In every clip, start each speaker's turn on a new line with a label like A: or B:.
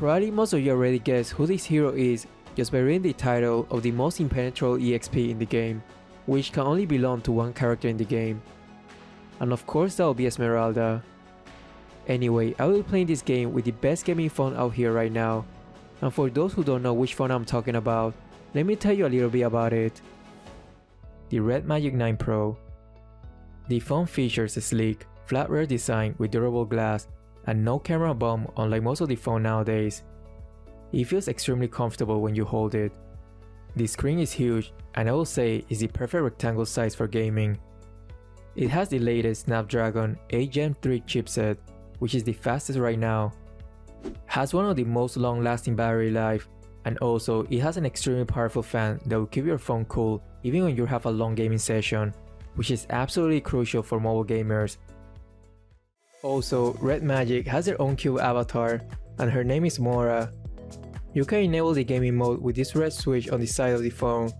A: Probably most of you already guessed who this hero is just by reading the title of the most impenetrable EXP in the game, which can only belong to one character in the game. And of course that will be Esmeralda. Anyway, I will be playing this game with the best gaming phone out here right now. And for those who don't know which phone I'm talking about, let me tell you a little bit about it. The Red Magic 9 Pro. The phone features a sleek, flat rear design with durable glass and no camera bump unlike most of the phone nowadays. It feels extremely comfortable when you hold it. The screen is huge and I will say is the perfect rectangle size for gaming. It has the latest Snapdragon 8 Gen 3 chipset, which is the fastest right now. Has one of the most long-lasting battery life, and also it has an extremely powerful fan that will keep your phone cool even when you have a long gaming session, which is absolutely crucial for mobile gamers. Also, Red Magic has their own cute avatar, and her name is Mora. You can enable the gaming mode with this red switch on the side of the phone.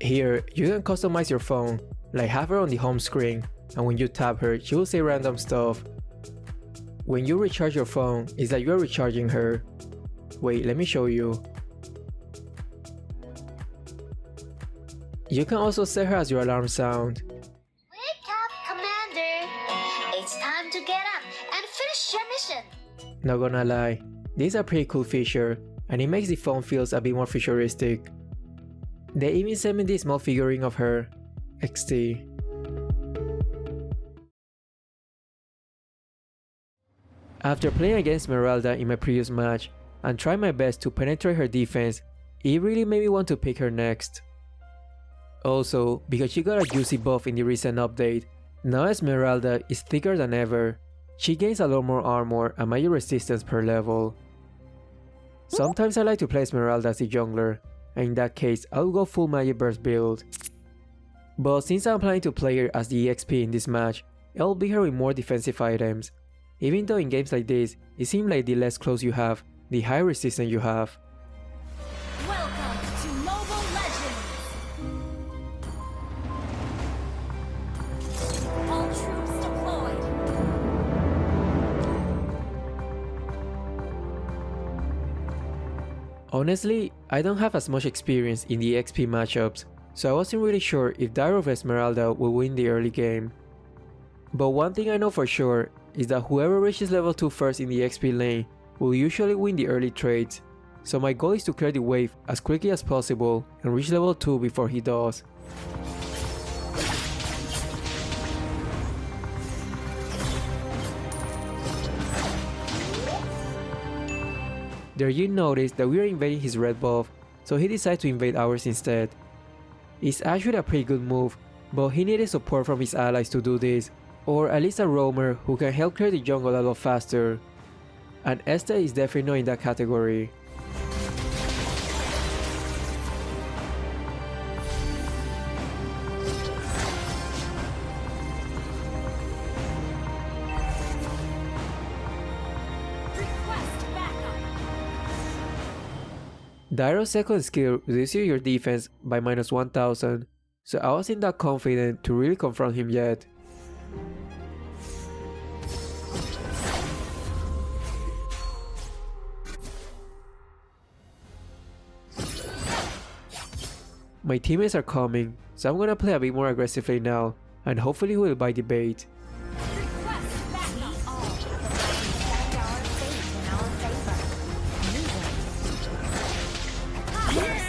A: Here, you can customize your phone, like have her on the home screen, and when you tap her, she will say random stuff. When you recharge your phone, it's like you are recharging her. Wait, let me show you. You can also set her as your alarm sound.
B: Wake up, Commander! It's time to get up and finish your mission!
A: Not gonna lie, this is a pretty cool feature, and it makes the phone feels a bit more futuristic. They even sent me this small figurine of her, XT. After playing against Esmeralda in my previous match, and trying my best to penetrate her defense, it really made me want to pick her next. Also, because she got a juicy buff in the recent update, now Esmeralda is thicker than ever. She gains a lot more armor and magic resistance per level. Sometimes I like to play Esmeralda as a jungler, and in that case I'll go full magic burst build. But since I'm planning to play her as the EXP in this match, I'll beat her with more defensive items. Even though in games like this, it seems like the less close you have, the higher resistance you have.
C: Welcome to Mobile Legends! All troops deployed!
A: Honestly, I don't have as much experience in the XP matchups, so I wasn't really sure if Dire of Esmeralda will win the early game. But one thing I know for sure is that whoever reaches level 2 first in the XP lane will usually win the early trades, so my goal is to clear the wave as quickly as possible and reach level 2 before he does. There you notice that we are invading his red buff, so he decided to invade ours instead. It's actually a pretty good move, but he needed support from his allies to do this, or at least a roamer who can help clear the jungle a lot faster. And Esther is definitely not in that category.
C: Request backup!
A: Dairo's second skill reduces your defense by -1000, so I wasn't that confident to really confront him yet. My teammates are coming, so I'm gonna play a bit more aggressively now, and hopefully we'll buy the bait.
C: Request backup! All
B: Defend our fate in our favor.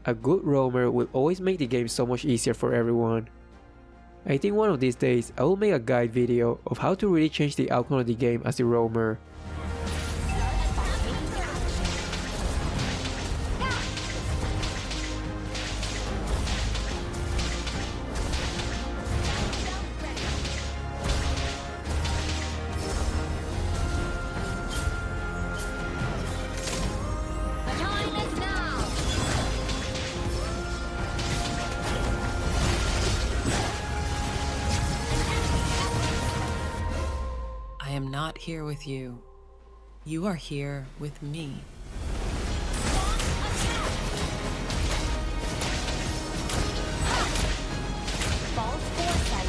A: A good roamer will always make the game so much easier for everyone. I think one of these days I will make a guide video of how to really change the outcome of the game as a roamer.
B: The time is now!
D: I am not here with you. You are here with me.
B: False foresight.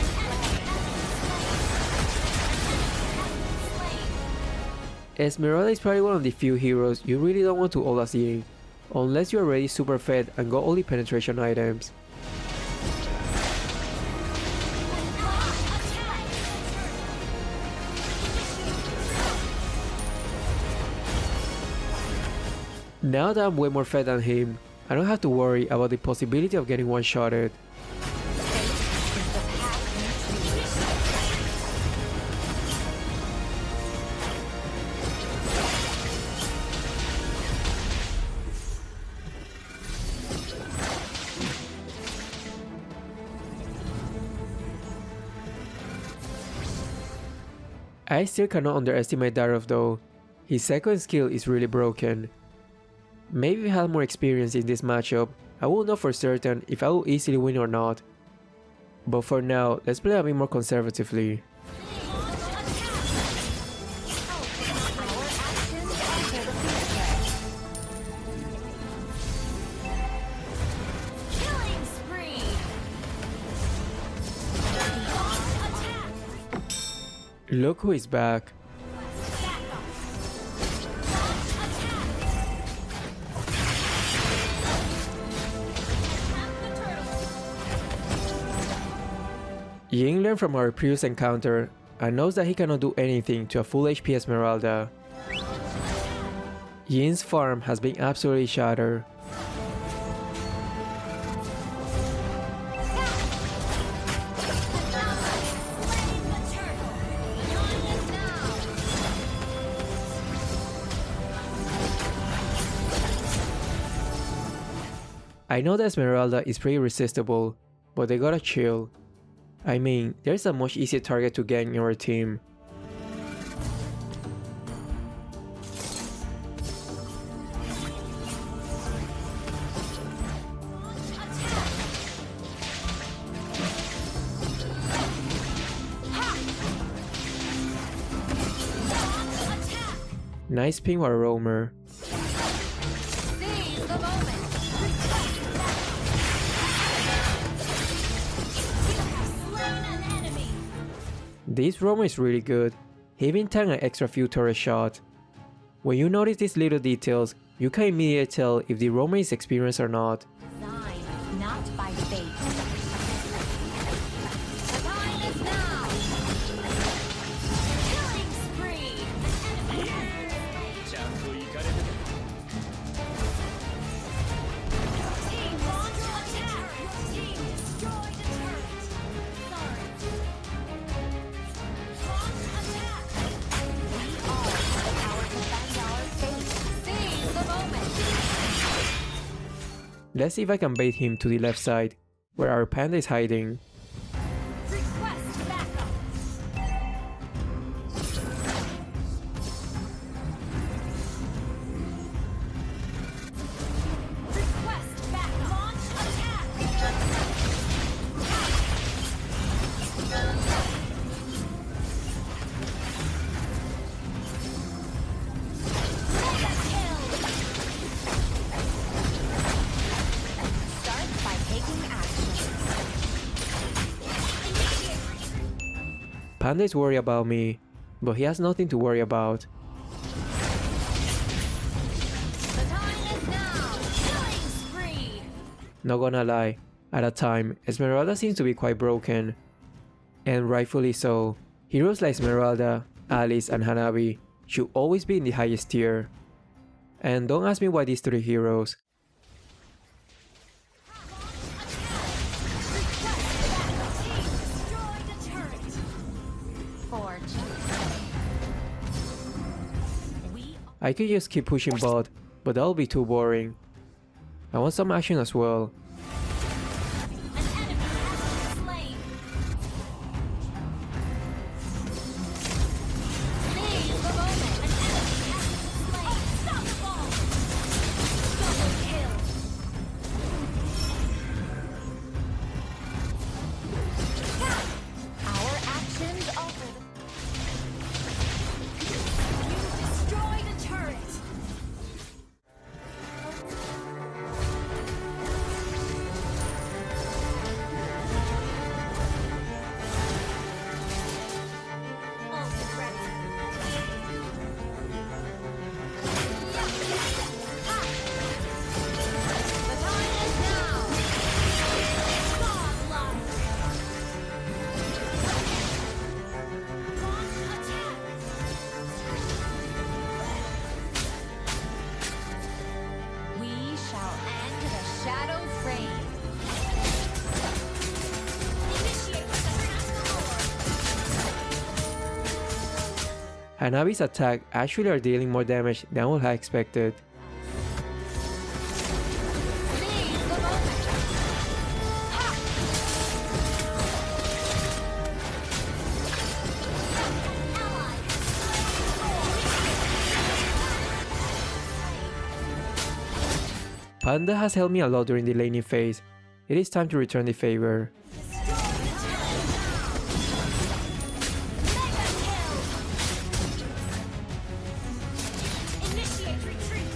A: Esmeralda is probably one of the few heroes you really don't want to ult as Ying, unless you're already super fed and got all the penetration items. Now that I'm way more fed than him, I don't have to worry about the possibility of getting one-shotted. I still cannot underestimate Darov though. His second skill is really broken. Maybe if I had more experience in this matchup, I will know for certain if I will easily win or not. But for now, let's play a bit more conservatively.
C: Killing spree.
A: Look who is back. Ying learned from our previous encounter and knows that he cannot do anything to a full HP Esmeralda. Ying's farm has been absolutely shattered. I know that Esmeralda is pretty resistible, but they gotta chill. I mean, there's a much easier target to get in your team. Nice ping or roamer.
C: Seize the moment.
A: This roamer is really good. He even tanked an extra few turret shots. When you notice these little details, you can immediately tell if the roamer is experienced or not.
C: Design, not by fate. The time is now. Killing spree. Team launch attack. Your team destroyed a turret. Sorry. Launch attack. We all have the power to defend our fate. Seize the moment.
A: Let's see if I can bait him to the left side, where our panda is hiding.
C: Request backup. Request backup. Launch attack. Mega kill. Start by taking action.
A: Panda is worried about me, but he has nothing to worry about.
C: The time is now. Killing spree.
A: Not gonna lie, at a time, Esmeralda seems to be quite broken. And rightfully so. Heroes like Esmeralda, Alice, and Hanabi should always be in the highest tier. And don't ask me why these three heroes. I could just keep pushing bot, but that'll be too boring. I want some action as well. Hanabi's attack actually are dealing more damage than I would have expected.
C: Seize the moment. Ha!
A: Panda has helped me a lot during the laning phase. It is time to return the favor.
C: Initiate retreat.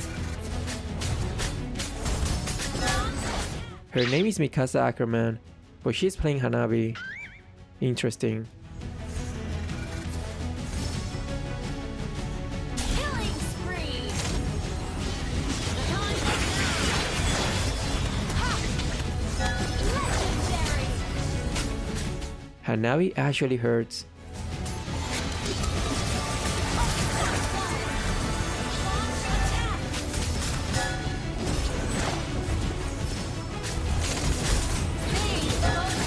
A: Her name is Mikasa Ackerman, but she's playing Hanabi. Interesting.
C: Killing spree. The time is now. Ha! Legendary.
A: Hanabi actually hurts.
C: Seize the moment.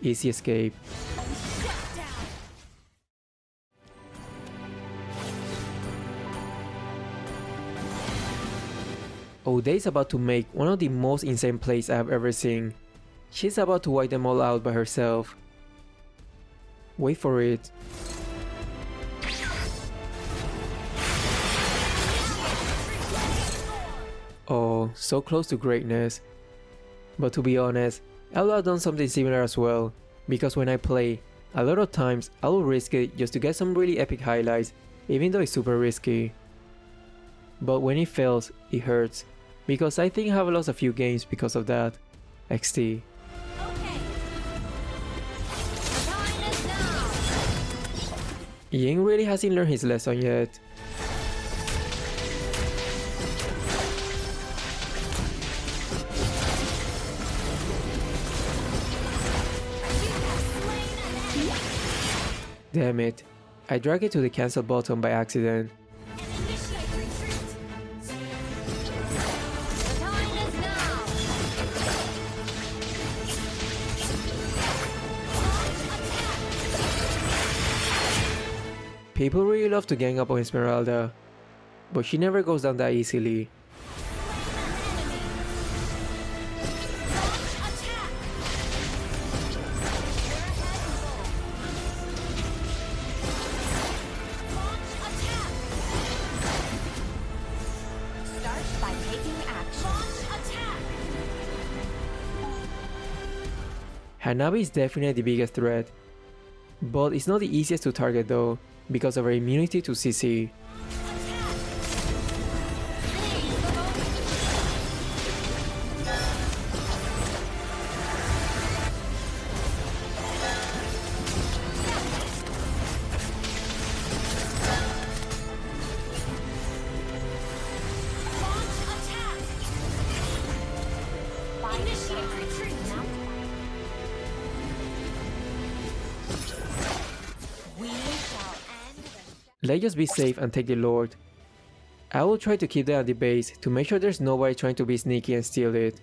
A: Easy escape.
C: Shut down.
A: O'Day is about to make one of the most insane plays I have ever seen. She's about to wipe them all out by herself. Wait for it. Oh, so close to greatness. But to be honest, I would have done something similar as well, because when I play, a lot of times I will risk it just to get some really epic highlights, even though it's super risky. But when it fails, it hurts, because I think I have lost a few games because of that. XT.
C: Okay. The time is now.
A: Ying really hasn't learned his lesson yet.
C: You have slain an enemy.
A: Damn it. I dragged it to the cancel button by accident.
C: And initiate retreat. The time is now. Launch attack.
A: People really love to gang up on Esmeralda, but she never goes down that easily.
C: Launch attack. Launch attack. Start by taking action. Launch attack.
A: Hanabi is definitely the biggest threat, but it's not the easiest to target though, because of her immunity to CC.
C: Initiate retreat. We shall end the
A: Let's just be safe and take the Lord. I will try to keep that at the base to make sure there's nobody trying to be sneaky and steal it.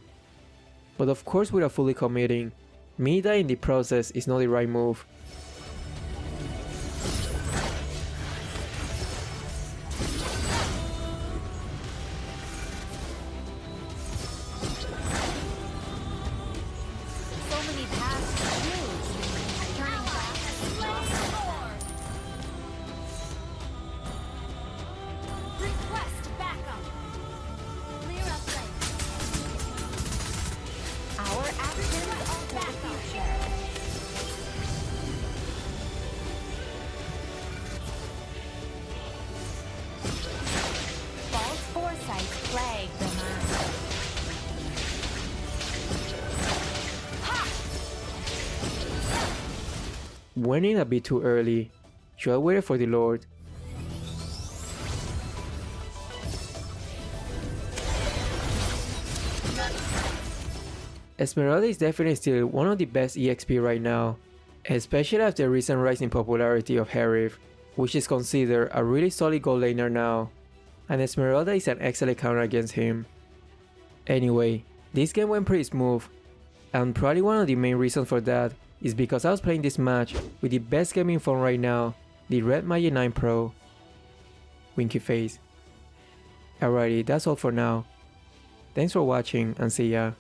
A: But of course without fully committing, me dying in the process is not the right move.
C: so many paths to choose. Turning back. Request backup. Clear up lane. Our actions alter the future. False foresight plague the mind.
A: Went in a bit too early. Should I wait for the Lord? Esmeralda is definitely still one of the best EXP right now, especially after the recent rise in popularity of Harith, which is considered a really solid gold laner now, and Esmeralda is an excellent counter against him. Anyway, this game went pretty smooth, and probably one of the main reasons for that is because I was playing this match with the best gaming phone right now, the Red Magic 9 Pro. Winky face. Alrighty, that's all for now. Thanks for watching and see ya.